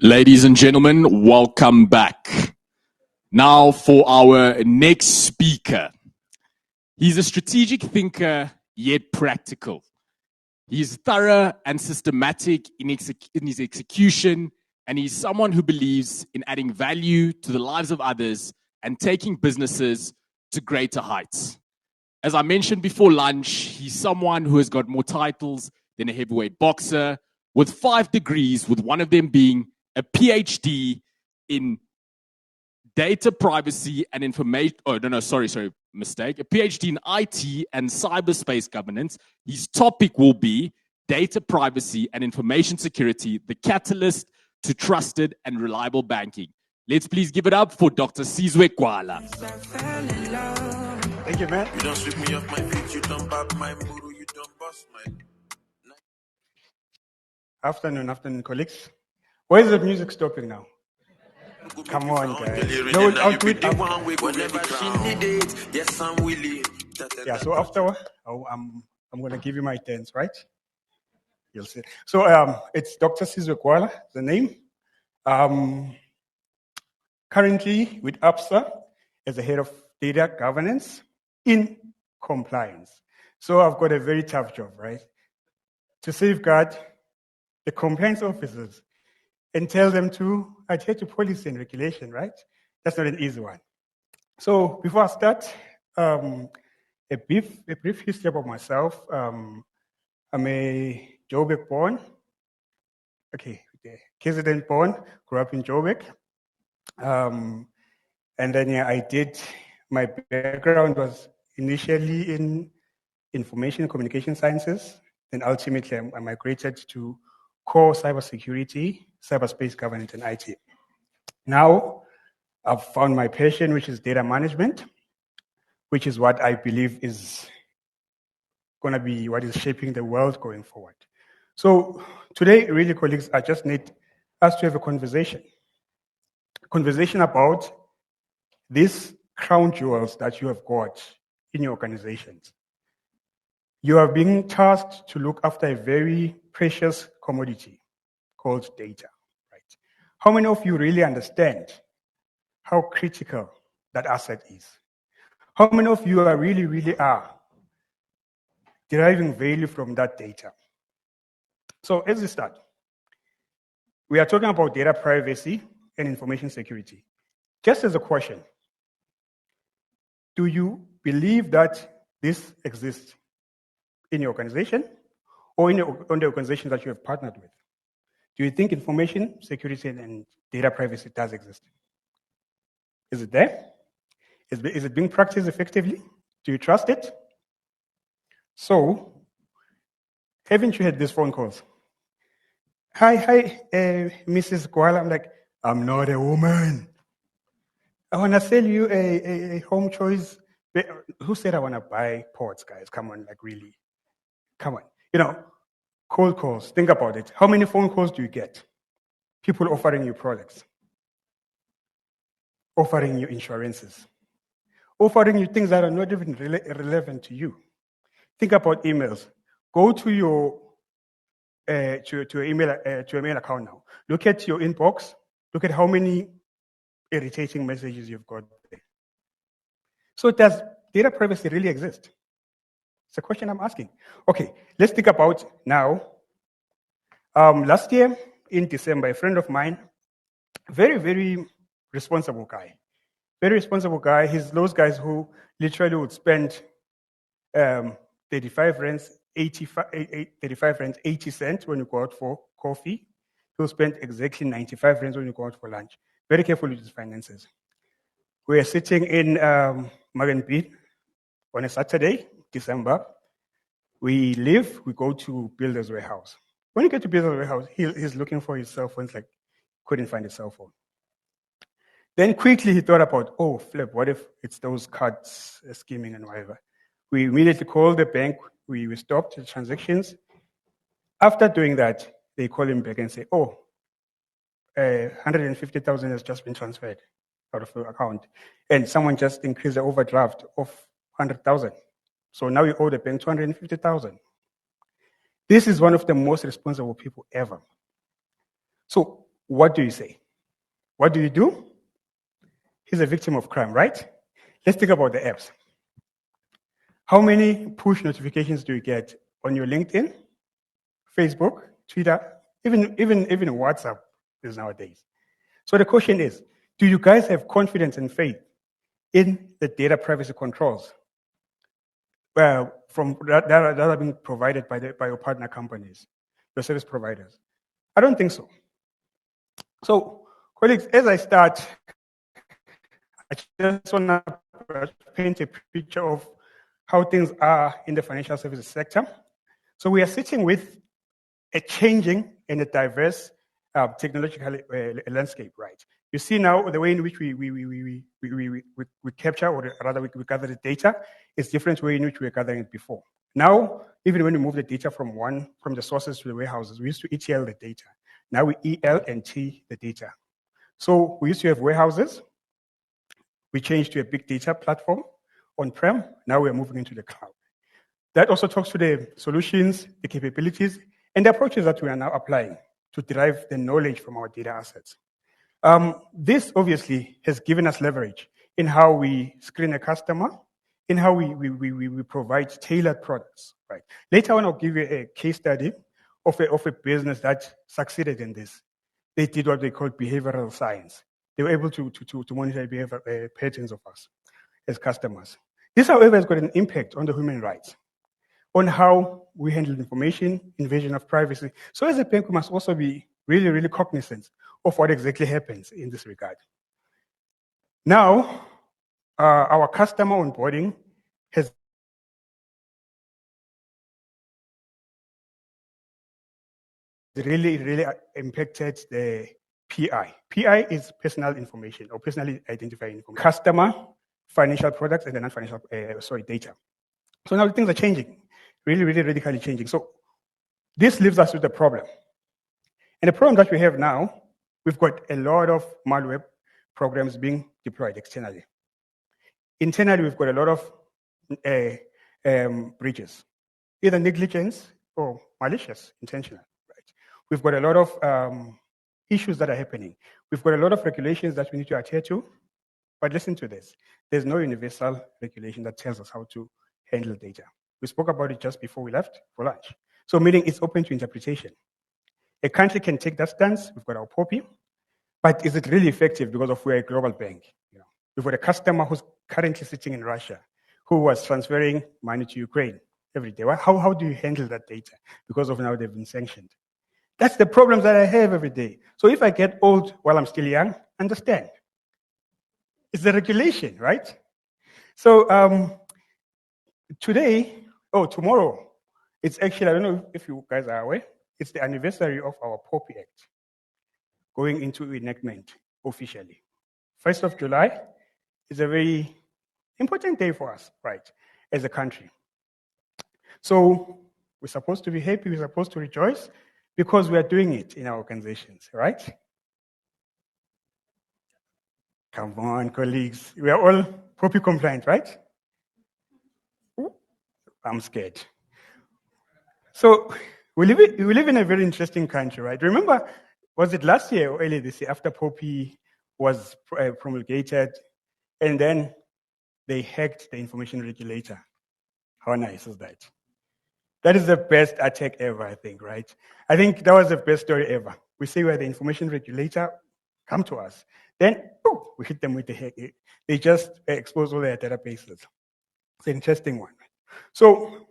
Ladies and gentlemen, welcome back. Now for our next speaker. He's a strategic thinker, yet practical. He's thorough and systematic in his execution, and he's someone who believes in adding value to the lives of others and taking businesses to greater heights. As I mentioned before lunch, he's someone who has got more titles than a heavyweight boxer, with 5 degrees, with one of them being a PhD in data privacy and information. Oh, no, sorry, mistake. A PhD in IT and cyberspace governance. His topic will be data privacy and information security, the catalyst to trusted and reliable banking. Let's please give it up for Dr. Sizwe Gwala. Thank you, man. You don't sweep me off my feet, you don't bop my muru, you don't bust my... Afternoon, colleagues. Why is the music stopping now? Come on, guys. No, I'll do it Yes, I'm willing. Yeah, so after I'm going to give you my turns, right? You'll see. So it's Dr. Sizwe Gwala, the name. Currently with ABSA as the head of data governance in compliance. So I've got a very tough job, right? To safeguard the compliance officers and tell them to adhere to policy and regulation, right? That's not an easy one. So before I start, a brief history about myself. I'm a Joburg born, KZN born, grew up in Joburg. And then I did, my background was initially in information and communication sciences, and ultimately I migrated to core cybersecurity, cyberspace governance, and IT. Now, I've found my passion, which is data management, which is what I believe is going to be what is shaping the world going forward. So today, really, colleagues, I just need us to have a conversation about these crown jewels that you have got in your organizations. You are being tasked to look after a very precious commodity called data, right? How many of you really understand how critical that asset is? How many of you are really are deriving value from that data? So as we start, we are talking about data privacy and information security. Just as a question, do you believe that this exists in your organization or in the organization that you have partnered with? Do you think information security and data privacy does exist? Is it there? Is it being practiced effectively? Do you trust it? So, haven't you had these phone calls? Hi, Mrs. Gwala. I'm like, I'm not a woman. I want to sell you a home choice. Who said I want to buy pots, guys? Come on, like really. Come on. Cold calls. Think about it. How many phone calls do you get? People offering you products, offering you insurances, offering you things that are not even relevant to you. Think about emails. Go to your email account now. Look at your inbox. Look at how many irritating messages you've got there. So does data privacy really exist? It's a question I'm asking. Okay, let's think about now. Last year in December, a friend of mine, very responsible guy. Very responsible guy. He's those guys who literally would spend 35 rands, 80 cents when you go out for coffee. He'll spend exactly 95 rands when you go out for lunch. Very careful with his finances. We are sitting in Magenbeat on a Saturday, December. We leave, we go to Builder's Warehouse. When you get to Builder's Warehouse, he's looking for his cell phone. It's like, couldn't find his cell phone. Then quickly he thought about, flip, what if it's those cards scheming and whatever? We immediately called the bank. We stopped the transactions. After doing that, they call him back and say, 150,000 has just been transferred out of the account. And someone just increased the overdraft of 100,000. So now you owe the bank 250,000. This is one of the most responsible people ever. So what do you say? What do you do? He's a victim of crime, right? Let's think about the apps. How many push notifications do you get on your LinkedIn, Facebook, Twitter, even WhatsApp is nowadays? So the question is, do you guys have confidence and faith in the data privacy controls from that are being provided by your partner companies, your service providers? I don't think so. So, colleagues, as I start, I just want to paint a picture of how things are in the financial services sector. So we are sitting with a changing and a diverse technological landscape, right? You see now the way in which we capture, or rather we gather the data is different way in which we were gathering it before. Now, even when we move the data from the sources to the warehouses, we used to ETL the data. Now we EL and T the data. So we used to have warehouses. We changed to a big data platform on-prem. Now we're moving into the cloud. That also talks to the solutions, the capabilities, and the approaches that we are now applying to derive the knowledge from our data assets. This obviously has given us leverage in how we screen a customer, in how we provide tailored products. Right. Later on, I'll give you a case study of a business that succeeded in this. They did what they call behavioral science. They were able to monitor behavior patterns of us as customers. This, however, has got an impact on the human rights, on how we handle information, invasion of privacy. So as a bank, we must also be really, really cognizant of what exactly happens in this regard. Now, our customer onboarding has really impacted the PI. PI is personal information or personally identified information. Customer, financial products, and the non-financial, data. So now things are changing, really radically changing. So this leaves us with a problem. And the problem that we have now, we've got a lot of malware programs being deployed externally. Internally, we've got a lot of breaches, either negligence or malicious, intentional. Right? We've got a lot of issues that are happening. We've got a lot of regulations that we need to adhere to. But listen to this. There's no universal regulation that tells us how to handle data. We spoke about it just before we left for lunch. So meaning it's open to interpretation. A country can take that stance. We've got our POPI. But is it really effective because of we're a global bank? You know, we've got a customer who's currently sitting in Russia who was transferring money to Ukraine every day. How do you handle that data? Because of now they've been sanctioned. That's the problems that I have every day. So if I get old while I'm still young, understand. It's the regulation, right? So tomorrow, it's actually, I don't know if you guys are aware, it's the anniversary of our POPI Act going into enactment officially. 1st of July is a very important day for us, right, as a country. So we're supposed to be happy, we're supposed to rejoice because we are doing it in our organizations, right? Come on, colleagues. We are all POPI compliant, right? I'm scared. So we live in a very interesting country, right? Remember, was it last year or earlier this year after POPI was promulgated and then they hacked the information regulator? How nice is that? That is the best attack ever, I think, right? I think that was the best story ever. We say we're the information regulator, come to us. Then, we hit them with the hack. They just expose all their databases. It's an interesting one. So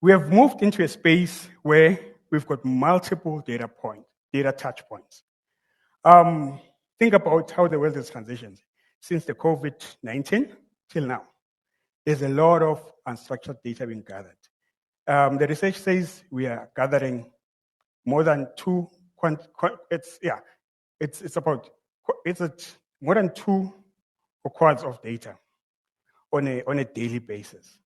we have moved into a space where we've got multiple data touch points. Think about how the world has transitioned since the COVID-19 till now. There's a lot of unstructured data being gathered. The research says we are gathering more than more than 2 quads of data on a daily basis.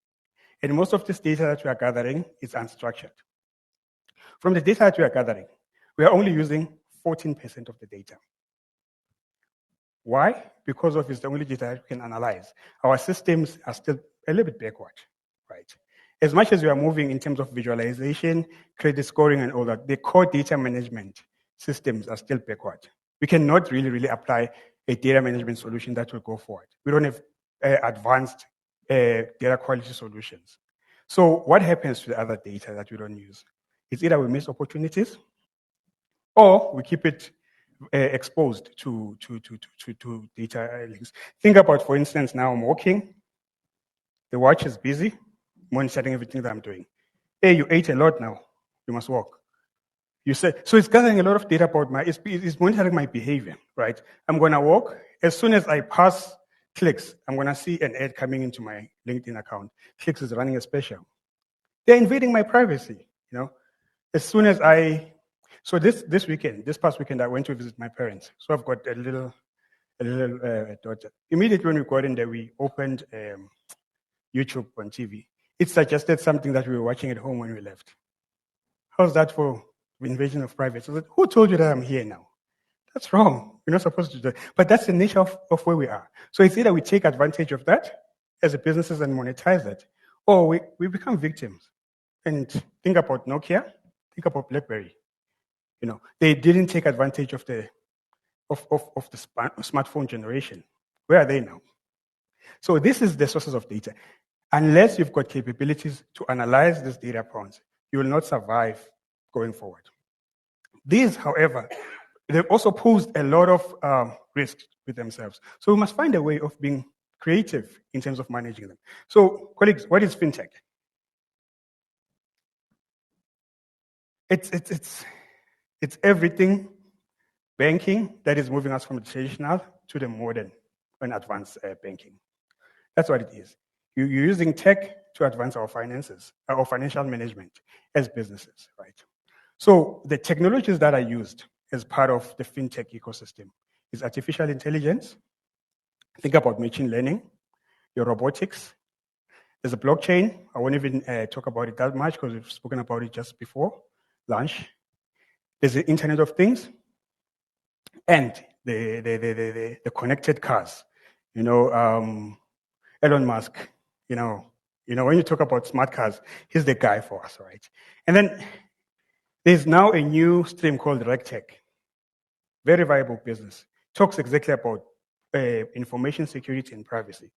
And most of this data that we are gathering is unstructured. From the data that we are gathering, we are only using 14% of the data. Why? Because of it's the only data that we can analyze. Our systems are still a little bit backward, right? As much as we are moving in terms of visualization, credit scoring, and all that, the core data management systems are still backward. We cannot really apply a data management solution that will go forward. We don't have advanced data quality solutions. So what happens to the other data that we don't use? It's either we miss opportunities or we keep it exposed to data links. Think about, for instance, now I'm walking. The watch is busy monitoring everything that I'm doing. Hey, you ate a lot now. You must walk. You said, so it's gathering a lot of data about it's monitoring my behavior, right? I'm going to walk. As soon as I pass Clicks, I'm going to see an ad coming into my LinkedIn account. Clicks is running a special. They're invading my privacy, you know? As soon as so this past weekend, I went to visit my parents. So I've got a little daughter. Immediately when we got in there, we opened YouTube on TV. It suggested something that we were watching at home when we left. How's that for invasion of privacy? I said, who told you that I'm here now? That's wrong. You're not supposed to do that. But that's the nature of where we are. So it's either we take advantage of that as a businesses and monetize that, or we become victims. And think about Nokia, think about BlackBerry. You know, they didn't take advantage of the smartphone generation. Where are they now? So this is the sources of data. Unless you've got capabilities to analyze these data points, you will not survive going forward. These, however, they've also posed a lot of risks with themselves. So we must find a way of being creative in terms of managing them. So, colleagues, what is fintech? It's everything banking that is moving us from the traditional to the modern and advanced banking. That's what it is. You're using tech to advance our finances, our financial management as businesses, right? So the technologies that are used as part of the fintech ecosystem is artificial intelligence. Think about machine learning, your robotics. There's a blockchain. I won't even talk about it that much because we've spoken about it just before lunch. There's the Internet of Things and the connected cars. You know, Elon Musk. You know, when you talk about smart cars, he's the guy for us, right? And then there's now a new stream called RegTech. Very viable business. Talks exactly about information security and privacy.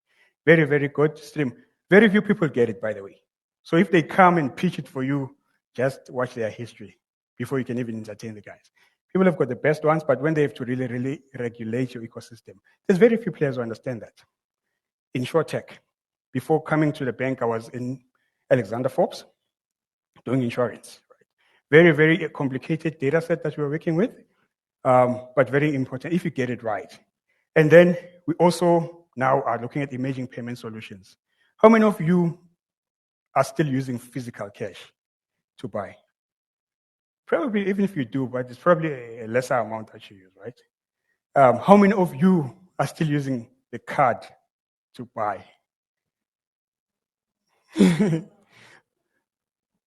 Very, very good stream. Very few people get it, by the way. So if they come and pitch it for you, just watch their history before you can even entertain the guys. People have got the best ones, but when they have to really regulate your ecosystem, there's very few players who understand that. InsurTech. Before coming to the bank, I was in Alexander Forbes doing insurance. Right? Very, very complicated data set that we were working with, but very important if you get it right. And then we also now are looking at emerging payment solutions. How many of you are still using physical cash to buy? Probably, even if you do, but it's probably a lesser amount that you use, right? How many of you are still using the card to buy?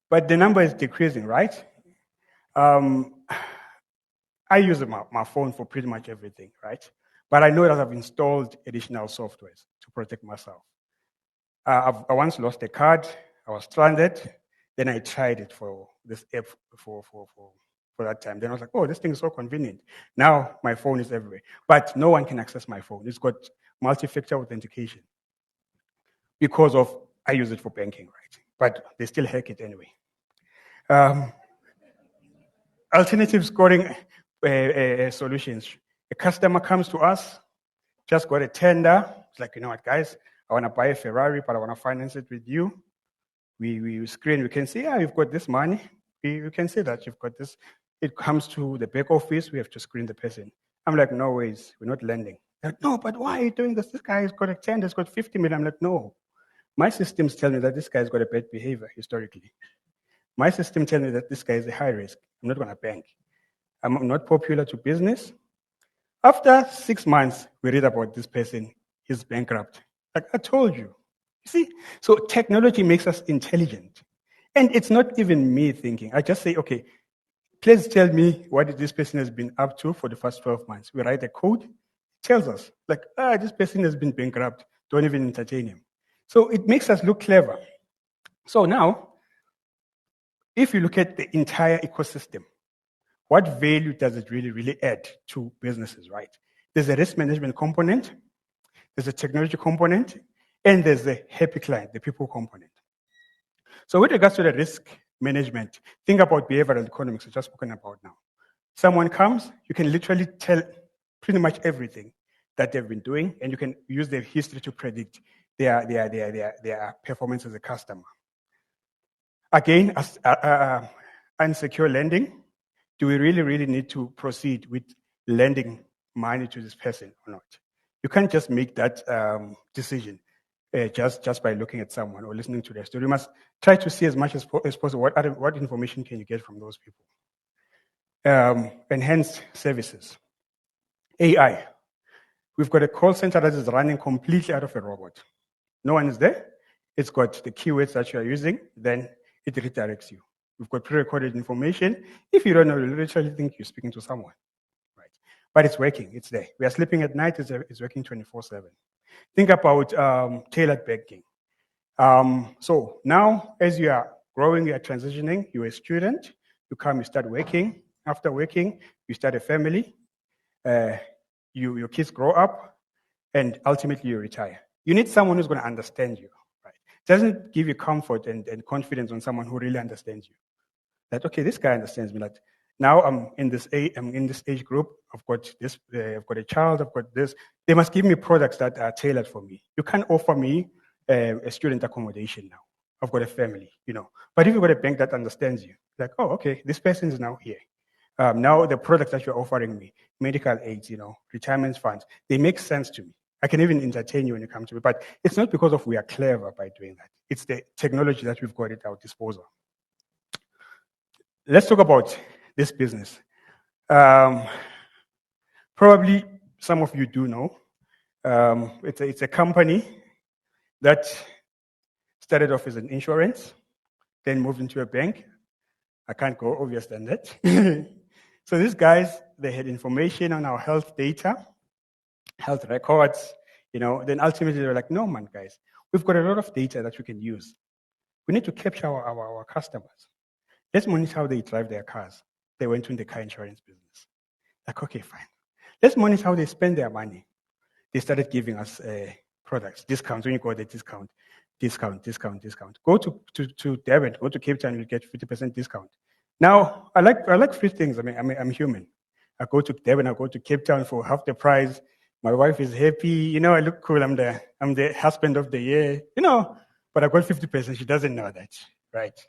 But the number is decreasing, right? I use my phone for pretty much everything, right? But I know that I've installed additional softwares to protect myself. I once lost a card. I was stranded. Then I tried it for this app for that time. Then I was like, oh, this thing is so convenient. Now my phone is everywhere. But no one can access my phone. It's got multi-factor authentication because I use it for banking, right? But they still hack it anyway. Alternative scoring solutions. A customer comes to us, just got a tender. It's like, you know what, guys, I want to buy a Ferrari, but I want to finance it with you. We screen, we can see, yeah, you've got this money. We can see that you've got this. It comes to the back office, we have to screen the person. I'm like, no ways, we're not lending. They're like, no, but why are you doing this? This guy has got a tender, he's got 50 million. I'm like, no. My systems tell me that this guy's got a bad behavior historically. My system tells me that this guy is a high risk. I'm not going to bank. I'm not popular to business. After 6 months, we read about this person. He's bankrupt. Like I told you. You see? So technology makes us intelligent. And it's not even me thinking. I just say, okay, please tell me what this person has been up to for the first 12 months. We write a code. It tells us, like, this person has been bankrupt. Don't even entertain him. So it makes us look clever. So now, if you look at the entire ecosystem, what value does it really add to businesses, right? There's a risk management component, there's a technology component, and there's the happy client, the people component. So with regards to the risk management, think about behavioral economics, we've just spoken about now. Someone comes, you can literally tell pretty much everything that they've been doing, and you can use their history to predict their performance as a customer. Again, as unsecure lending, do we really need to proceed with lending money to this person or not? You can't just make that decision just by looking at someone or listening to their story. You must try to see as much as possible what information can you get from those people. Enhanced services. AI. We've got a call center that is running completely out of a robot. No one is there. It's got the keywords that you are using, then it redirects you. We've got pre-recorded information. If you don't know, you literally think you're speaking to someone, right? But it's working. It's there. We are sleeping at night. It's working 24/7. Think about tailored banking. So now, as you are growing, you are transitioning. You're a student. You come, you start working. After working, you start a family. Your kids grow up, and ultimately you retire. You need someone who's going to understand you. Right? It doesn't give you comfort and confidence on someone who really understands you. That okay, this guy understands me. That now I'm in this age group. I've got this. I've got a child. I've got this. They must give me products that are tailored for me. You can't offer me a student accommodation now. I've got a family, you know. But if you've got a bank that understands you, like, oh, okay, this person is now here. Now the products that you're offering me, medical aids, you know, retirement funds, they make sense to me. I can even entertain you when you come to me. But it's not because of we are clever by doing that. It's the technology that we've got at our disposal. Let's talk about this business. Probably some of you do know. It's a company that started off as an insurance, then moved into a bank. I can't go obvious than that. So these guys, they had information on our health data, health records, you know. Then ultimately they were like, no, man, guys, we've got a lot of data that we can use. We need to capture our customers. Let's monitor how they drive their cars. They went into the car insurance business. Like, okay, fine. Let's monitor how they spend their money. They started giving us products, discounts. When you go the discount. Go to Durban, go to Cape Town, you'll get 50% discount. Now, I like free things. I mean, I'm human. I go to Durban, I go to Cape Town for half the price. My wife is happy. You know, I look cool. I'm the husband of the year. You know, but I got 50%. She doesn't know that, right?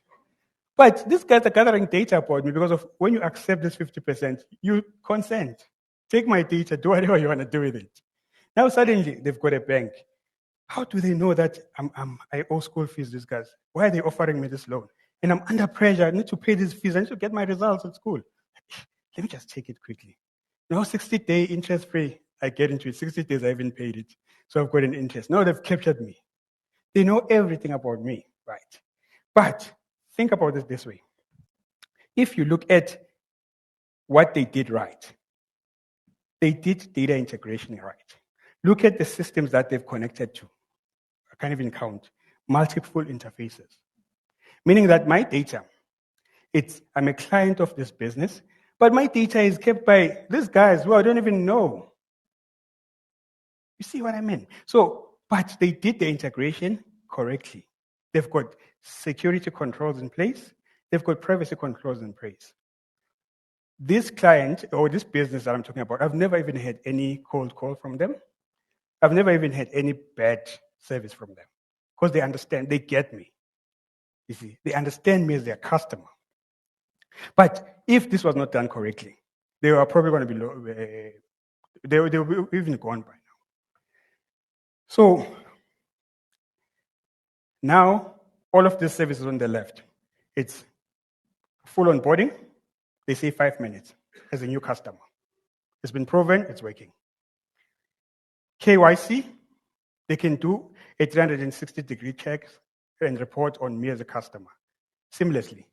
But these guys are gathering data about me because of when you accept this 50%, you consent. Take my data, do whatever you want to do with it. Now suddenly they've got a bank. How do they know that I owe school fees, these guys? Why are they offering me this loan? And I'm under pressure. I need to pay these fees. I need to get my results at school. Let me just take it quickly. Now, 60-day interest free. I get into it. 60 days, I haven't paid it. So I've got an interest. Now they've captured me. They know everything about me, right? But think about it this way. If you look at what they did right, they did data integration right. Look at the systems that they've connected to. I can't even count. Multiple interfaces. Meaning that my data, I'm a client of this business, but my data is kept by these guys who I don't even know. You see what I mean? So, but they did the integration correctly. They've got security controls in place. They've got privacy controls in place. This client or this business that I'm talking about, I've never even had any cold call from them. I've never even had any bad service from them because they understand, they get me. You see, they understand me as their customer. But if this was not done correctly, they were probably going to be they were even gone by now. So now all of these services on the left, it's full onboarding. They say 5 minutes as a new customer. It's been proven, it's working. KYC, they can do a 360-degree check and report on me as a customer seamlessly.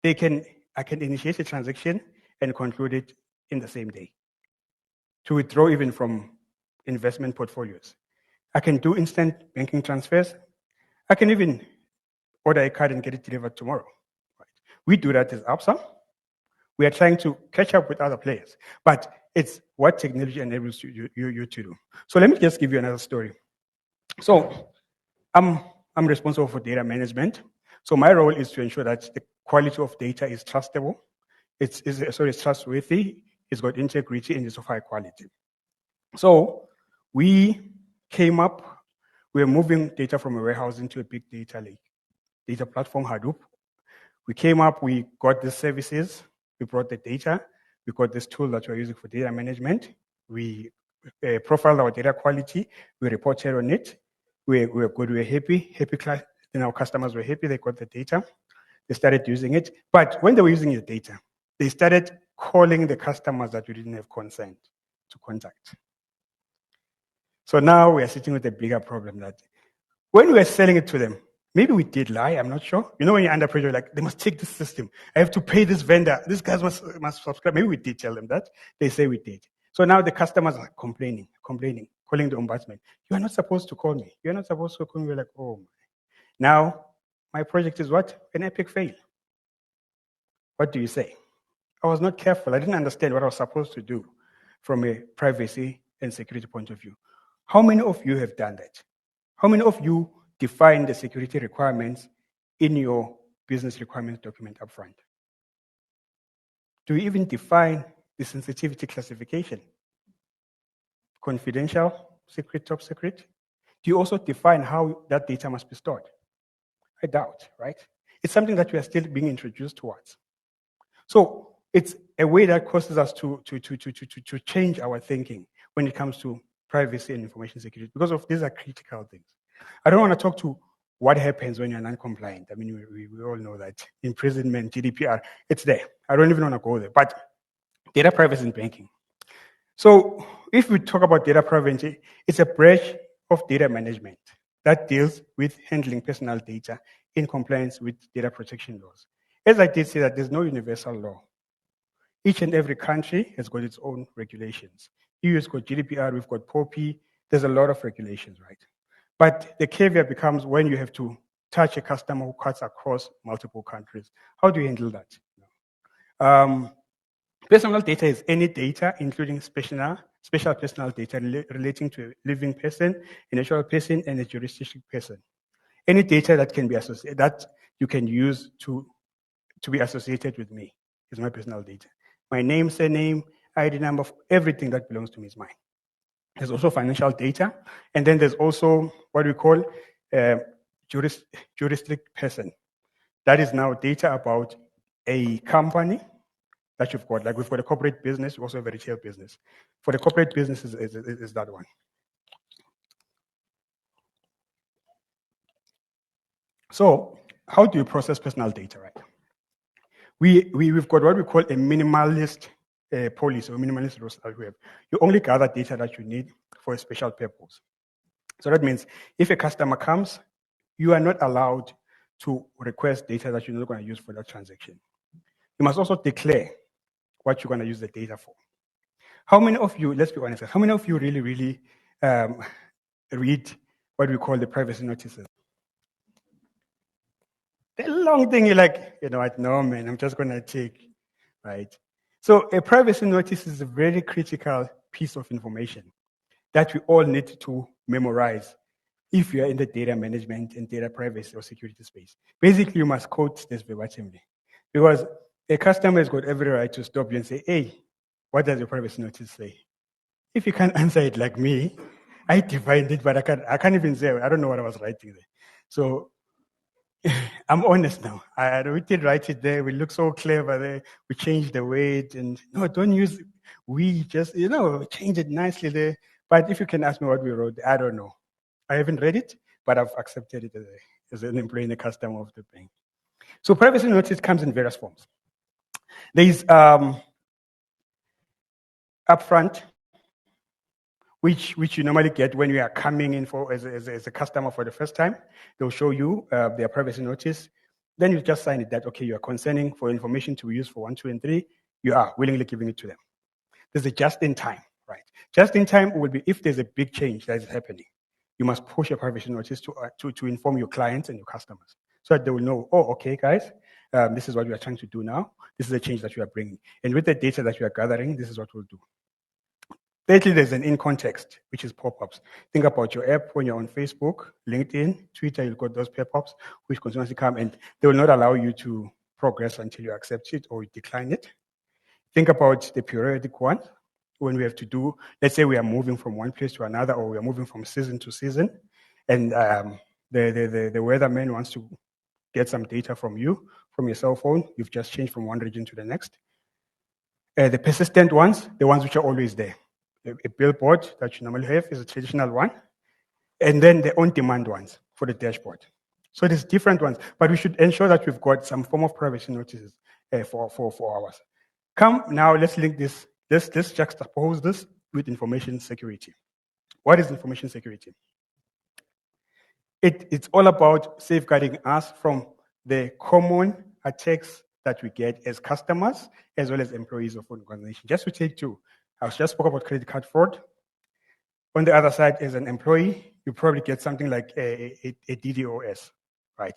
I can initiate a transaction and conclude it in the same day. To withdraw even from investment portfolios. I can do instant banking transfers. I can even order a card and get it delivered tomorrow. Right. We do that as Absa. We are trying to catch up with other players, but it's what technology enables you to do. So let me just give you another story. So I'm responsible for data management. So my role is to ensure that the quality of data is trustable, it's trustworthy, it's got integrity, and it's of high quality. So we were moving data from a warehouse into a big data lake, data platform, Hadoop. We got the services, we brought the data, we got this tool that we're using for data management. We profiled our data quality, we reported on it. We were good, we were happy, our customers were happy, they got the data, they started using it. But when they were using the data, they started calling the customers that we didn't have consent to contact. So now we are sitting with a bigger problem that when we were selling it to them, maybe we did lie, I'm not sure. You know, when you're under pressure, like, they must take this system. I have to pay this vendor. These guys must subscribe. Maybe we did tell them that. They say we did. So now the customers are complaining, calling the ombudsman. You are not supposed to call me. You're not supposed to call me. We're like, oh my. Now, my project is what? An epic fail. What do you say? I was not careful. I didn't understand what I was supposed to do from a privacy and security point of view. How many of you have done that? How many of you define the security requirements in your business requirements document upfront? Do you even define the sensitivity classification? Confidential, secret, top secret? Do you also define how that data must be stored? I doubt, right? It's something that we are still being introduced towards. So it's a way that causes us to change our thinking when it comes to privacy and information security, because of these are critical things. I don't want to talk to what happens when you're non-compliant. I mean, we all know that imprisonment, GDPR, it's there. I don't even want to go there. But data privacy in banking. So if we talk about data privacy, it's a branch of data management that deals with handling personal data in compliance with data protection laws. As I did say, that there's no universal law. Each and every country has got its own regulations. EU has got GDPR, we've got POPI, there's a lot of regulations, right? But the caveat becomes when you have to touch a customer who cuts across multiple countries. How do you handle that? Personal data is any data, including special personal data relating to a living person, a natural person, and a jurisdictional person. Any data that can be associated, that you can use to be associated with me is my personal data. My name, surname, ID number, everything that belongs to me is mine. There's also financial data, and then there's also what we call juristic person. That is now data about a company that you've got. Like we've got a corporate business, we also have a retail business. For the corporate business is that one. So how do you process personal data, right? We've got what we call a minimalist policy or minimalist rules that we have. You only gather data that you need for a special purpose. So that means if a customer comes, you are not allowed to request data that you're not going to use for that transaction. You must also declare what you're going to use the data for. How many of you, let's be honest, how many of you really read what we call the privacy notices? The long thing, you're like, you know what, no man, I'm just going to take, right? So a privacy notice is a very critical piece of information that we all need to memorize if you're in the data management and data privacy or security space. Basically, you must quote this verbatimly, because a customer has got every right to stop you and say, hey, what does your privacy notice say? If you can't answer it like me, I defined it, but I can't even say, I don't know what I was writing there. So I'm honest now. We did write it there. We look so clever there. We changed the weight and no, don't use, we just, change it nicely there. But if you can ask me what we wrote, I don't know. I haven't read it, but I've accepted it as an employee and a customer of the bank. So privacy notice comes in various forms. There is upfront, which you normally get when you are coming in for as a customer for the first time. They'll show you their privacy notice. Then you just sign it that, okay, you are consenting for information to be used for 1, 2, and 3. You are willingly giving it to them. There's a just-in-time, right? Just-in-time will be if there's a big change that is happening. You must push a privacy notice to inform your clients and your customers so that they will know, oh, okay, guys, This is what we are trying to do now. This is the change that we are bringing. And with the data that we are gathering, this is what we'll do. Thirdly, there's an in context, which is pop-ups. Think about your app when you're on Facebook, LinkedIn, Twitter, you've got those pop-ups which continuously come, and they will not allow you to progress until you accept it or you decline it. Think about the periodic one when we have to do, let's say we are moving from one place to another, or we are moving from season to season, and the weatherman wants to get some data from you, from your cell phone. You've just changed from one region to the next. The persistent ones, the ones which are always there. A billboard that you normally have is a traditional one, and then the on-demand ones for the dashboard. So there's different ones, but we should ensure that we've got some form of privacy notices for ours. Come now, let's link this. Let's juxtapose this with information security. What is information security? It's all about safeguarding us from the common attacks that we get as customers as well as employees of an organization. Just to take two, I just spoke about credit card fraud. On the other side, as an employee, you probably get something like a DDoS, right?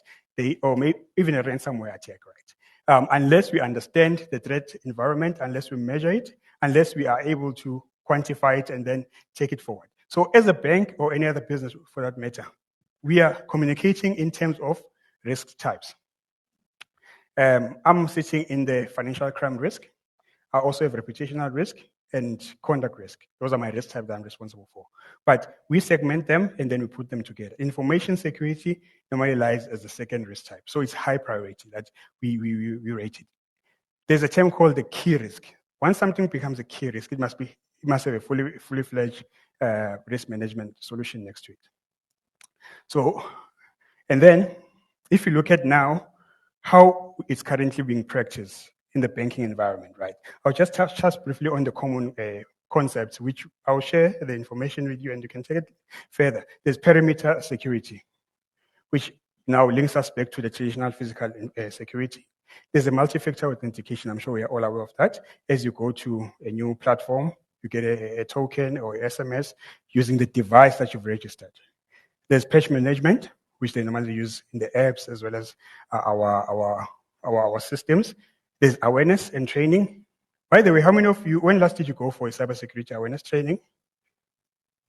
Or maybe even a ransomware attack, right? Unless we understand the threat environment, unless we measure it, unless we are able to quantify it and then take it forward. So as a bank or any other business for that matter, we are communicating in terms of risk types. I'm sitting in the financial crime risk. I also have reputational risk and conduct risk. Those are my risk types that I'm responsible for. But we segment them and then we put them together. Information security normally lies as the second risk type. So it's high priority that we rate it. There's a term called the key risk. Once something becomes a key risk, it must have a fully fledged risk management solution next to it. So, and then if you look at now how it's currently being practiced in the banking environment, right? I'll just touch briefly on the common concepts, which I'll share the information with you and you can take it further. There's perimeter security, which now links us back to the traditional physical security. There's a multi-factor authentication. I'm sure we are all aware of that. As you go to a new platform, you get a token or SMS using the device that you've registered. There's patch management, which they normally use in the apps as well as our systems. There's awareness and training. By the way, how many of you, when last did you go for a cybersecurity awareness training?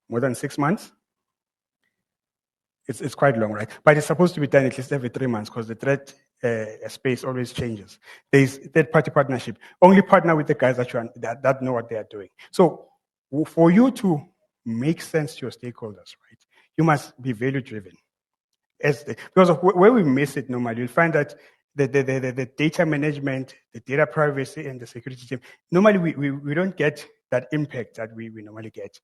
More than 6 months? It's quite long, right? But it's supposed to be done at least every 3 months because the threat space always changes. There's third-party partnership. Only partner with the guys that know what they are doing. So for you to make sense to your stakeholders, right, you must be value-driven. Because of where we miss it normally, you'll find that the data management, the data privacy, and the security team, normally we don't get that impact that we normally get,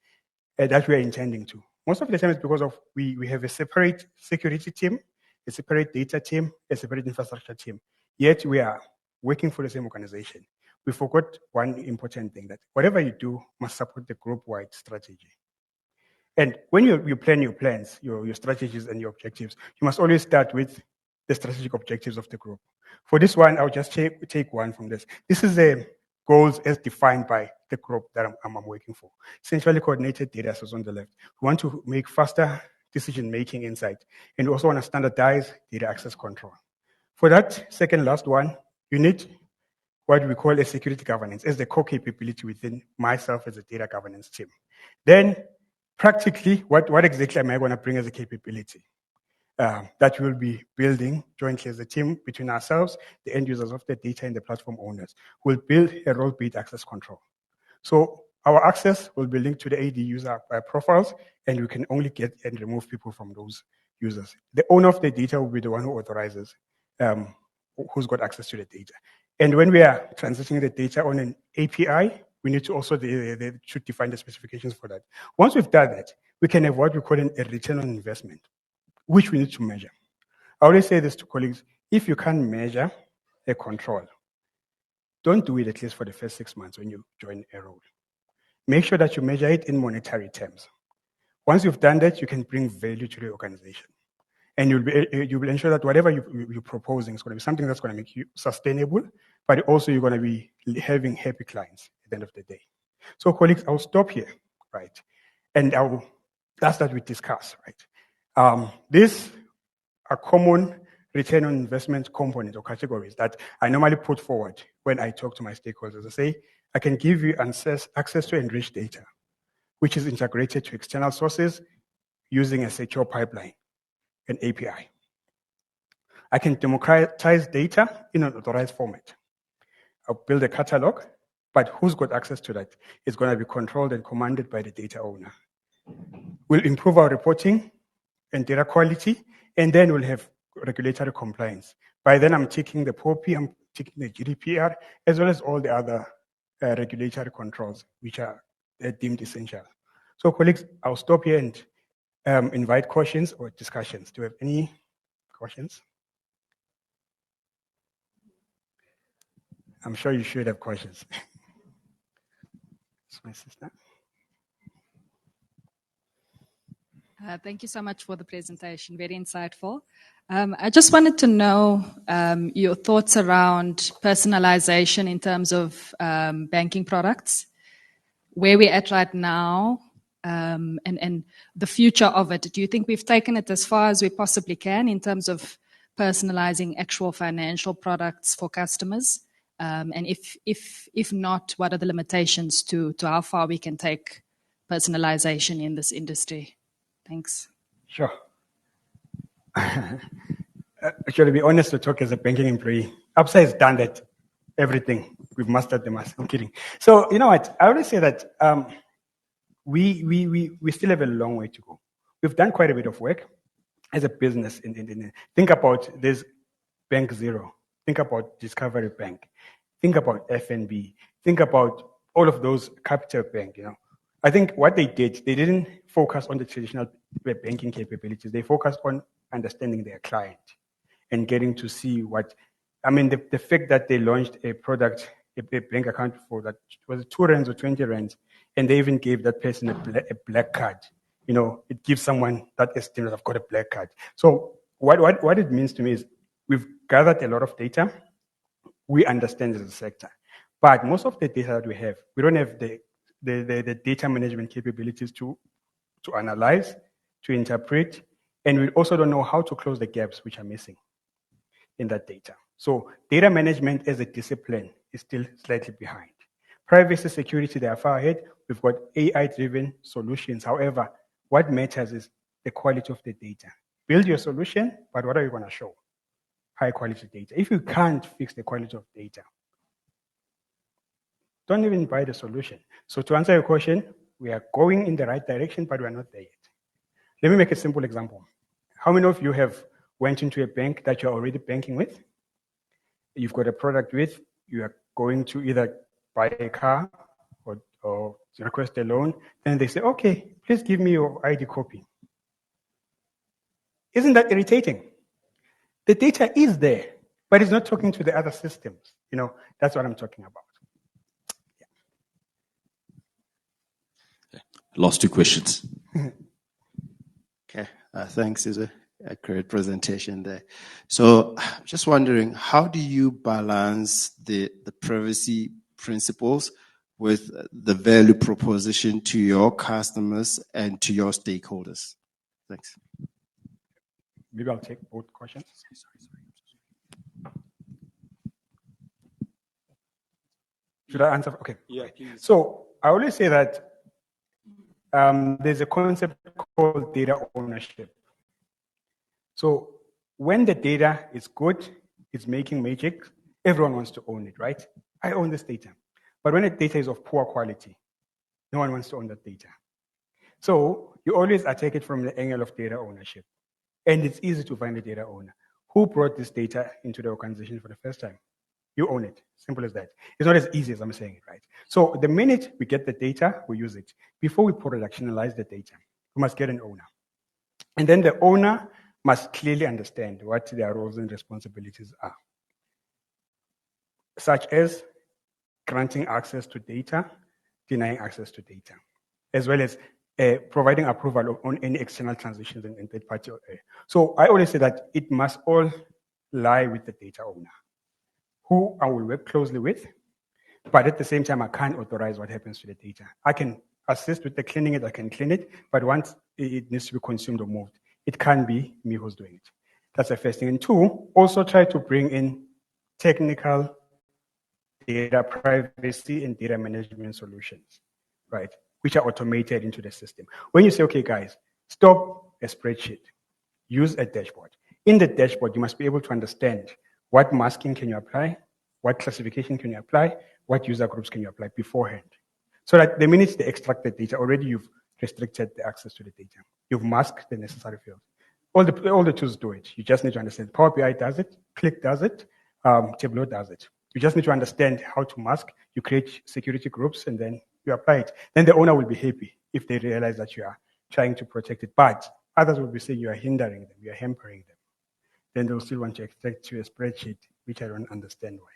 that we are intending to. Most of the time it's because of we have a separate security team, a separate data team, a separate infrastructure team. Yet we are working for the same organization. We forgot one important thing, that whatever you do must support the group-wide strategy. And when you plan your plans, your strategies and your objectives, you must always start with the strategic objectives of the group. For this one, I'll just take one from this. This is the goals as defined by the group that I'm working for. Centrally coordinated data source on the left. We want to make faster decision-making inside, and we also want to standardize data access control. For that second last one, you need what we call a security governance as the core capability within myself as a data governance team. Then, practically, what exactly am I going to bring as a capability? That we'll be building jointly as a team between ourselves, the end users of the data, and the platform owners. We'll build a role-based access control. So our access will be linked to the AD user profiles, and we can only get and remove people from those users. The owner of the data will be the one who authorizes who's got access to the data. And when we are transitioning the data on an API, we need to also they should define the specifications for that. Once we've done that, we can have what we call a return on investment, which we need to measure. I always say this to colleagues: if you can't measure a control, don't do it at least for the first 6 months when you join a role. Make sure that you measure it in monetary terms. Once you've done that, you can bring value to the organization. And you will ensure that whatever you're proposing is going to be something that's going to make you sustainable, but also you're going to be having happy clients at the end of the day. So colleagues, I'll stop here, right? And that's that we discuss, right? These are common return on investment components or categories that I normally put forward when I talk to my stakeholders. I say, I can give you access to enriched data, which is integrated to external sources using a secure pipeline, an API. I can democratize data in an authorized format. I'll build a catalog, but who's got access to that? It's going to be controlled and commanded by the data owner. We'll improve our reporting and data quality, and then we'll have regulatory compliance. By then, I'm taking the POPI, I'm taking the GDPR, as well as all the other regulatory controls, which are deemed essential. So, colleagues, I'll stop here and invite questions or discussions. Do you have any questions? I'm sure you should have questions. It's my sister. Thank you so much for the presentation. Very insightful. I just wanted to know your thoughts around personalization in terms of banking products, where we're at right now, and the future of it. Do you think we've taken it as far as we possibly can in terms of personalizing actual financial products for customers? And if not, what are the limitations to how far we can take personalization in this industry? Thanks. Sure. Actually, to be honest, to talk as a banking employee, Absa has done that, everything. We've mastered the mass. I'm kidding. So, you know what? I always say that we still have a long way to go. We've done quite a bit of work as a business. Think about this Bank Zero. Think about Discovery Bank. Think about FNB. Think about all of those Capital Bank, you know. I think what they did, they didn't focus on the traditional banking capabilities. They focused on understanding their client and getting to see what, I mean, the fact that they launched a product, a bank account for that, was it 2 rands or 20 rands, and they even gave that person a black card. You know, it gives someone that estimate, I've got a black card. So what it means to me is we've gathered a lot of data. We understand as a sector. But most of the data that we have, we don't have the data management capabilities to analyze, to interpret, and we also don't know how to close the gaps which are missing in that data. So data management as a discipline is still slightly behind. Privacy, security, they are far ahead. We've got AI-driven solutions. However, what matters is the quality of the data. Build your solution, but what are you going to show? High quality data. If you can't fix the quality of data, don't even buy the solution. So to answer your question, we are going in the right direction, but we are not there yet. Let me make a simple example. How many of you have went into a bank that you're already banking with? You've got a product with, you are going to either buy a car or request a loan, then they say, okay, please give me your ID copy. Isn't that irritating? The data is there, but it's not talking to the other systems. You know, that's what I'm talking about. Last 2 questions. Okay, thanks. It's a great presentation there. So, just wondering, how do you balance the privacy principles with the value proposition to your customers and to your stakeholders? Thanks. Maybe I'll take both questions. Should I answer? Okay. Yeah. So I always say that there's a concept called data ownership. So when the data is good, it's making magic, everyone wants to own it, right? I own this data. But when the data is of poor quality, no one wants to own that data. So you always attack it from the angle of data ownership. And it's easy to find a data owner. Who brought this data into the organization for the first time? You own it. Simple as that. It's not as easy as I'm saying it, right? So the minute we get the data, we use it. Before we productionalize the data, we must get an owner. And then the owner must clearly understand what their roles and responsibilities are, such as granting access to data, denying access to data, as well as providing approval on any external transitions in third-party. So I always say that it must all lie with the data owner, who I will work closely with, but at the same time, I can't authorize what happens to the data. I can assist with the cleaning it, I can clean it, but once it needs to be consumed or moved, it can't be me who's doing it. That's the first thing. And two, also try to bring in technical data privacy and data management solutions, right? Which are automated into the system. When you say, okay, guys, stop a spreadsheet, use a dashboard. In the dashboard, you must be able to understand what masking can you apply, what classification can you apply, what user groups can you apply beforehand. So that the minute they extract the data, already you've restricted the access to the data. You've masked the necessary fields. All the tools do it. You just need to understand. Power BI does it, Click does it, Tableau does it. You just need to understand how to mask. You create security groups and then you apply it. Then the owner will be happy if they realize that you are trying to protect it. But others will be saying you are hindering them, you are hampering them. Then they'll still want to extract to a spreadsheet, which I don't understand why.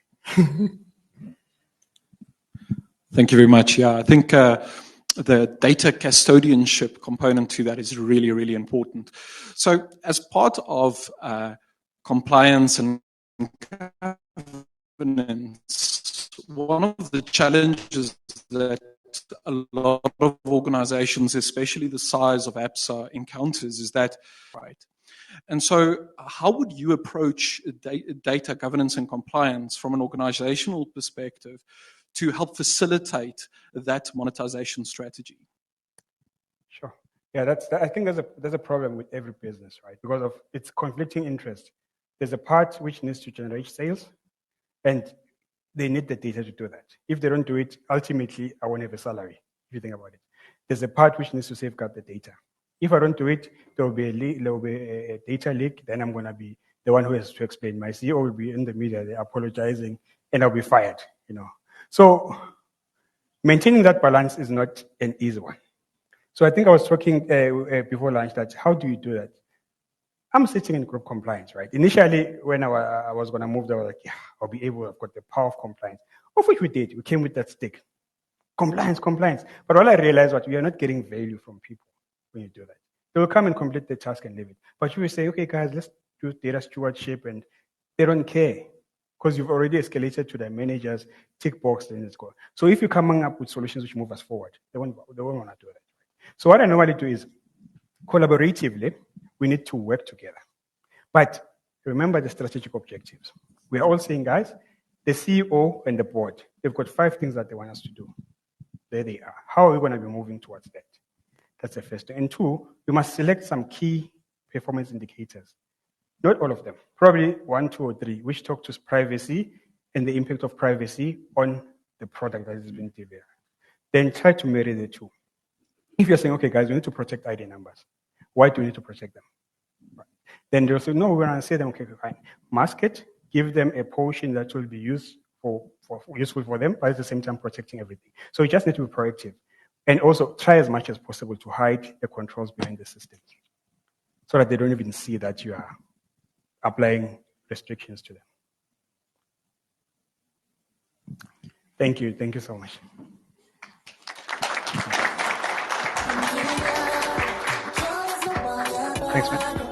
Thank you very much. Yeah, I think the data custodianship component to that is really, really important. So as part of compliance and governance, one of the challenges that a lot of organizations, especially the size of APSA, encounters is that, right? And so how would you approach data governance and compliance from an organizational perspective to help facilitate that monetization strategy? Sure. Yeah, I think there's a problem with every business, right? Because of its conflicting interest. There's a part which needs to generate sales, and they need the data to do that. If they don't do it, ultimately, I won't have a salary, if you think about it. There's a part which needs to safeguard the data. If I don't do it, there will be a data leak, then I'm going to be the one who has to explain. My CEO will be in the media, they're apologizing, and I'll be fired, you know. So maintaining that balance is not an easy one. So I think I was talking before lunch that how do you do that? I'm sitting in group compliance, right? Initially, when I was going to move there, I was like, yeah, I'll be able, I've got the power of compliance. Of which we did. We came with that stick. Compliance. But all I realized was we are not getting value from people when you do that. They will come and complete the task and leave it. But you will say, okay, guys, let's do data stewardship, and they don't care because you've already escalated to the managers, tick box, then it's go. So if you're coming up with solutions which move us forward, they won't want to do that. So what I normally do is collaboratively, we need to work together. But remember the strategic objectives. We're all saying, guys, the CEO and the board, they've got 5 things that they want us to do. There they are. How are we going to be moving towards that? That's the first thing. And 2, we must select some key performance indicators. Not all of them. Probably 1, 2, or 3, which talk to privacy and the impact of privacy on the product that is being delivered. Then try to marry the two. If you're saying, okay, guys, we need to protect ID numbers. Why do we need to protect them? Right. Then they'll say, no, we're going to say them, okay, fine. Mask it, give them a portion that will be useful for them, but at the same time protecting everything. So you just need to be proactive. And also try as much as possible to hide the controls behind the system so that they don't even see that you are applying restrictions to them. Thank you. Thank you so much. Thanks, man.